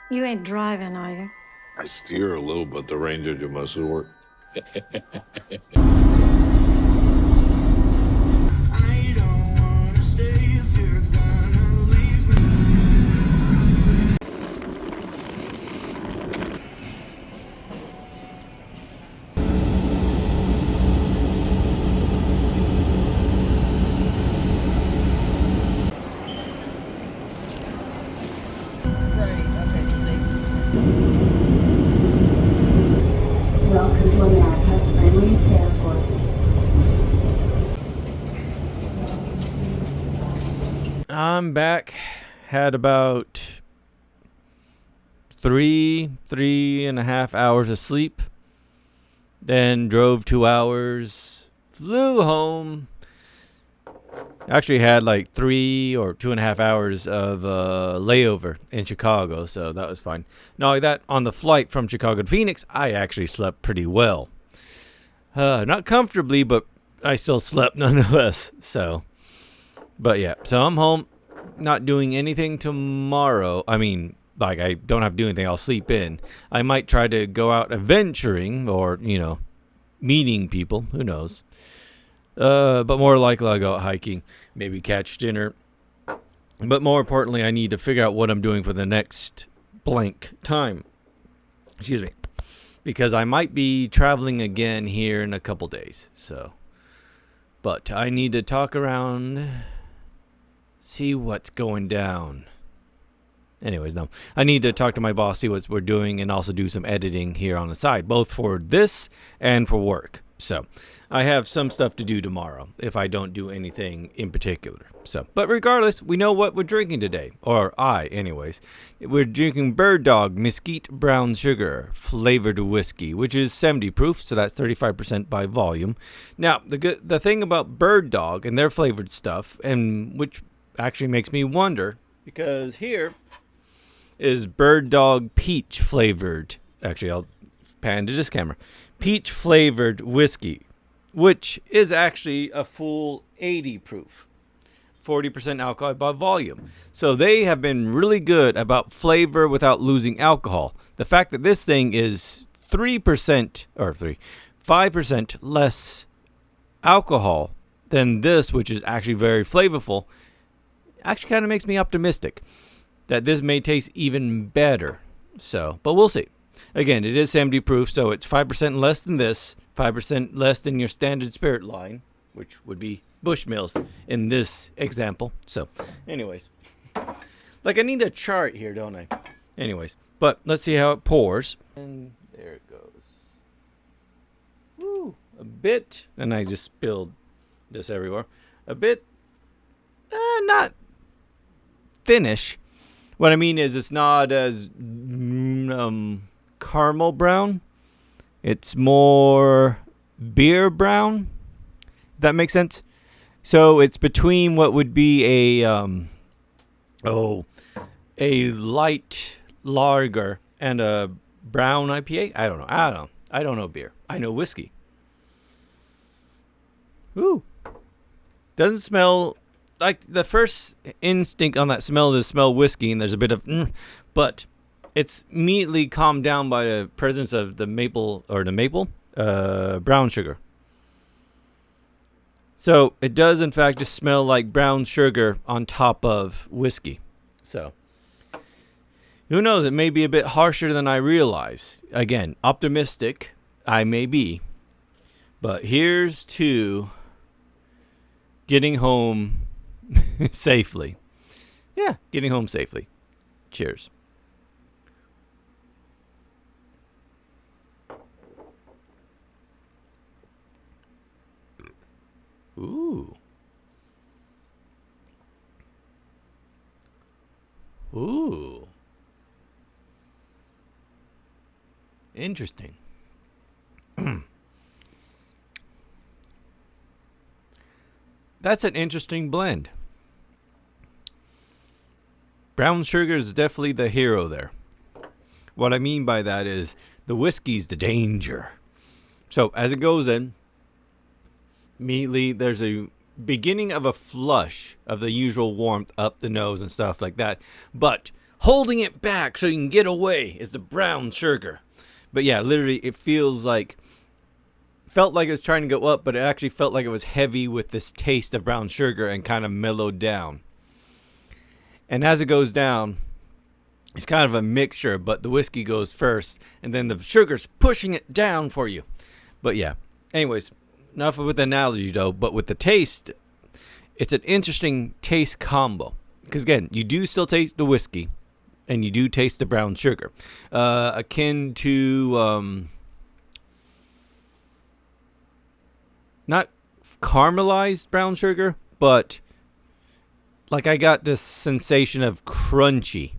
You ain't driving, are you? I steer a little, but the ranger do most of the work. I don't wanna stay if you're gonna leave me. Welcome to America's friendliest airport. I'm back. Had about three and a half hours of sleep. Then drove 2 hours. Flew home. Actually had like 3 or 2.5 hours of layover in Chicago, so that was fine. Not only that, on the flight from Chicago to Phoenix, I actually slept pretty well. Not comfortably, but I still slept nonetheless. But yeah, so I'm home, not doing anything tomorrow. I mean, like, I don't have to do anything. I'll sleep in. I might try to go out adventuring or, meeting people. Who knows? But more likely I'll go out hiking, maybe catch dinner. But more importantly, I need to figure out what I'm doing for the next blank time. Excuse me. Because I might be traveling again here in a couple days. But I need to talk around, see what's going down. Anyways, no. I need to talk to my boss, see what we're doing, and also do some editing here on the side, both for this and for work. So, I have some stuff to do tomorrow if I don't do anything in particular. But regardless, we know what we're drinking today, or I, anyways. We're drinking Bird Dog Mesquite Brown Sugar flavored whiskey, which is 70 proof, so that's 35% by volume. Now, the thing about Bird Dog and their flavored stuff, and which actually makes me wonder, because here is Bird Dog Peach flavored. Actually, I'll pan to this camera. Peach flavored whiskey, which is actually a full 80 proof, 40% alcohol by volume. So they have been really good about flavor without losing alcohol. The fact that this thing is 5% less alcohol than this, which is actually very flavorful, actually kind of makes me optimistic that this may taste even better. But we'll see. Again, it is 70 proof, so it's 5% less than this, 5% less than your standard spirit line, which would be Bushmills in this example. Anyways. Like, I need a chart here, don't I? Anyways, but let's see how it pours. And there it goes. Woo, a bit. And I just spilled this everywhere. A bit, not thinnish. What I mean is it's not as caramel brown. It's more beer brown. If that makes sense. So it's between what would be a light lager and a brown IPA. I don't know. I don't know beer. I know whiskey. Ooh. Doesn't smell like the first instinct on that smell is smell whiskey, and there's a bit of, but it's immediately calmed down by the presence of the maple brown sugar. So it does, in fact, just smell like brown sugar on top of whiskey. So who knows? It may be a bit harsher than I realize. Again, optimistic I may be. But here's to getting home safely. Yeah, getting home safely. Cheers. Ooh. Ooh. Interesting. That's an interesting blend. Brown sugar is definitely the hero there. What I mean by that is the whiskey's the danger. So as it goes in, immediately there's a beginning of a flush of the usual warmth up the nose and stuff like that. But holding it back so you can get away is the brown sugar. But yeah, literally, it felt like it was trying to go up, but it actually felt like it was heavy with this taste of brown sugar and kind of mellowed down. And as it goes down, it's kind of a mixture, but the whiskey goes first, and then the sugar's pushing it down for you. But yeah, anyways, enough with the analogy though, but with the taste, it's an interesting taste combo. Because again, you do still taste the whiskey, and you do taste the brown sugar. Akin to, not caramelized brown sugar, but like I got this sensation of crunchy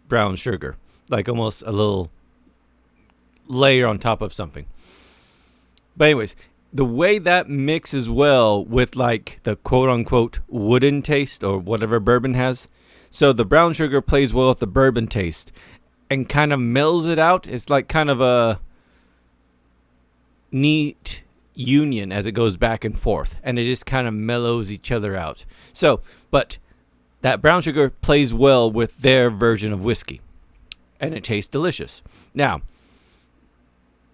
brown sugar. Like almost a little layer on top of something. But anyways, the way that mixes well with like the quote-unquote wooden taste or whatever bourbon has. So the brown sugar plays well with the bourbon taste and kind of mellows it out. It's like kind of a neat union as it goes back and forth. And it just kind of mellows each other out. So, but that brown sugar plays well with their version of whiskey. And it tastes delicious. Now,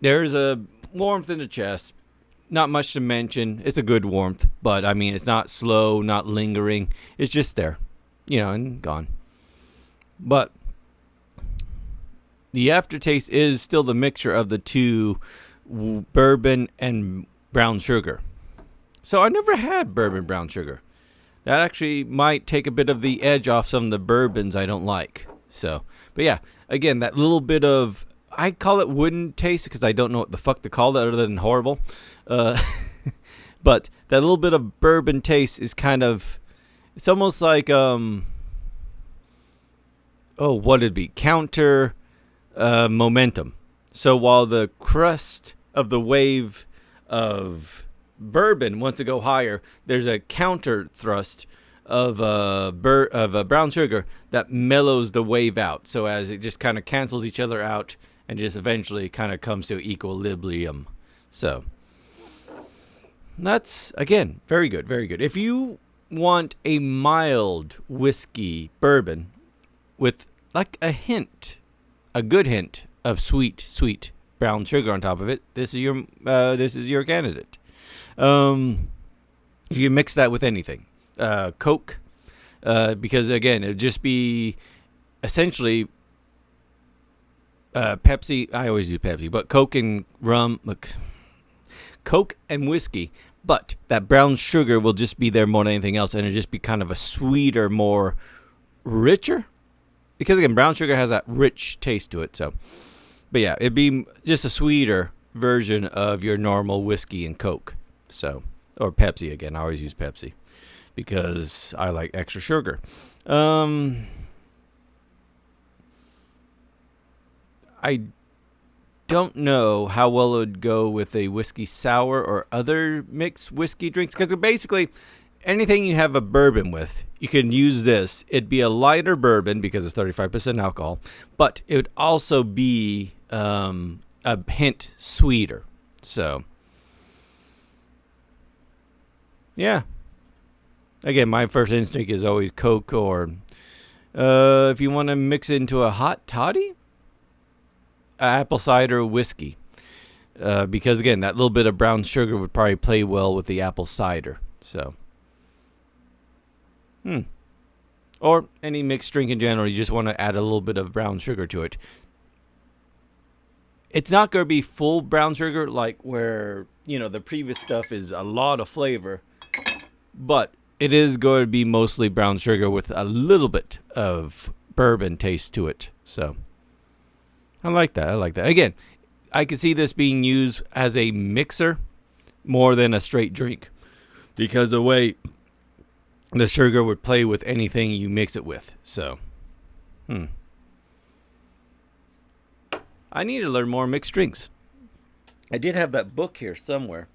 there's a warmth in the chest. Not much to mention. It's a good warmth. But, I mean, it's not slow, not lingering. It's just there. And gone. But the aftertaste is still the mixture of the two, bourbon and brown sugar. So I never had bourbon brown sugar. That actually might take a bit of the edge off some of the bourbons I don't like. So, but yeah, again, that little bit of, I call it wooden taste because I don't know what the fuck to call that other than horrible. But that little bit of bourbon taste is kind of, it's almost like, what'd it be? Counter momentum. So while the crest of the wave of bourbon wants to go higher, there's a counter thrust of brown sugar that mellows the wave out. So as it just kind of cancels each other out and just eventually kind of comes to equilibrium. So that's, again, very good, very good. If you want a mild whiskey bourbon with like a good hint of sweet brown sugar on top of it, this is your candidate. You mix that with anything, Coke, because again, it'd just be essentially Pepsi. I always use Pepsi, but Coke and rum, Coke and whiskey. But that brown sugar will just be there more than anything else, and it'll just be kind of a sweeter, more richer. Because again, brown sugar has that rich taste to it. So, but yeah, it'd be just a sweeter version of your normal whiskey and Coke. So, or Pepsi again. I always use Pepsi because I like extra sugar. I don't know how well it would go with a whiskey sour or other mixed whiskey drinks, because basically anything you have a bourbon with, you can use this. It'd be a lighter bourbon because it's 35% alcohol, but it would also be a hint sweeter. So, yeah. Again, my first instinct is always Coke, or if you want to mix it into a hot toddy, apple cider whiskey. Because again, that little bit of brown sugar would probably play well with the apple cider. So, or any mixed drink in general, you just want to add a little bit of brown sugar to it. It's not going to be full brown sugar like where, the previous stuff is a lot of flavor, but it is going to be mostly brown sugar with a little bit of bourbon taste to it. So, I like that. Again, I can see this being used as a mixer more than a straight drink, because the way the sugar would play with anything you mix it with. So, I need to learn more mixed drinks. I did have that book here somewhere.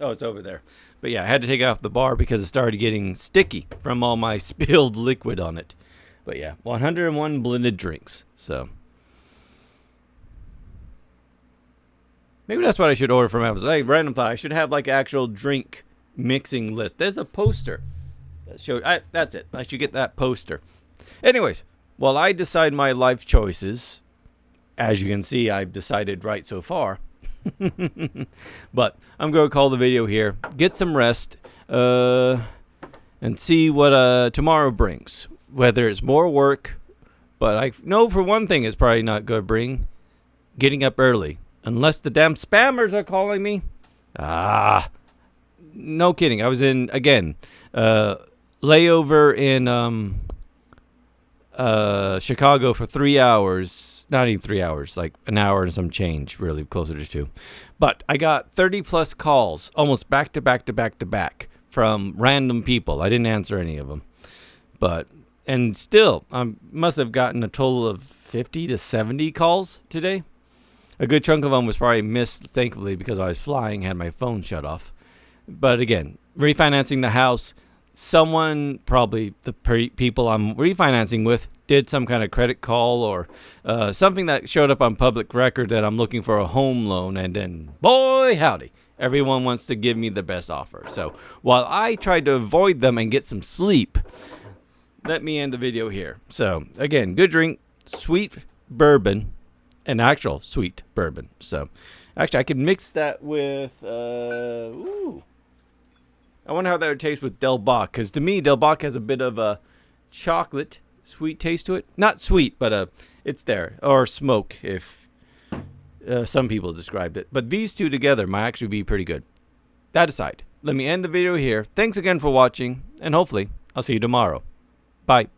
Oh, it's over there. But yeah, I had to take it off the bar because it started getting sticky from all my spilled liquid on it. But yeah, 101 blended drinks. So, maybe that's what I should order from Amazon. Hey, random thought. I should have like actual drink mixing list. There's a poster that shows. That's it. I should get that poster. Anyways, while I decide my life choices, as you can see, I've decided right so far. But I'm going to call the video here, get some rest, and see what tomorrow brings. Whether it's more work, but I know for one thing it's probably not going to bring getting up early. Unless the damn spammers are calling me. No kidding. I was in, again, layover in Chicago for 3 hours. Not even 3 hours, like an hour and some change, really closer to 2. But I got 30 plus calls, almost back to back to back to back, from random people. I didn't answer any of them. And still, I must have gotten a total of 50 to 70 calls today. A good chunk of them was probably missed, thankfully, because I was flying, had my phone shut off. But again, refinancing the house, someone, probably the people I'm refinancing with, did some kind of credit call or something that showed up on public record that I'm looking for a home loan. And then, boy, howdy, everyone wants to give me the best offer. So while I tried to avoid them and get some sleep, let me end the video here. So again, good drink, sweet bourbon. An actual sweet bourbon. So, actually, I could mix that with, I wonder how that would taste with Del Bach. Because to me, Del Bach has a bit of a chocolate sweet taste to it. Not sweet, but it's there. Or smoke, if some people described it. But these two together might actually be pretty good. That aside, let me end the video here. Thanks again for watching. And hopefully, I'll see you tomorrow. Bye.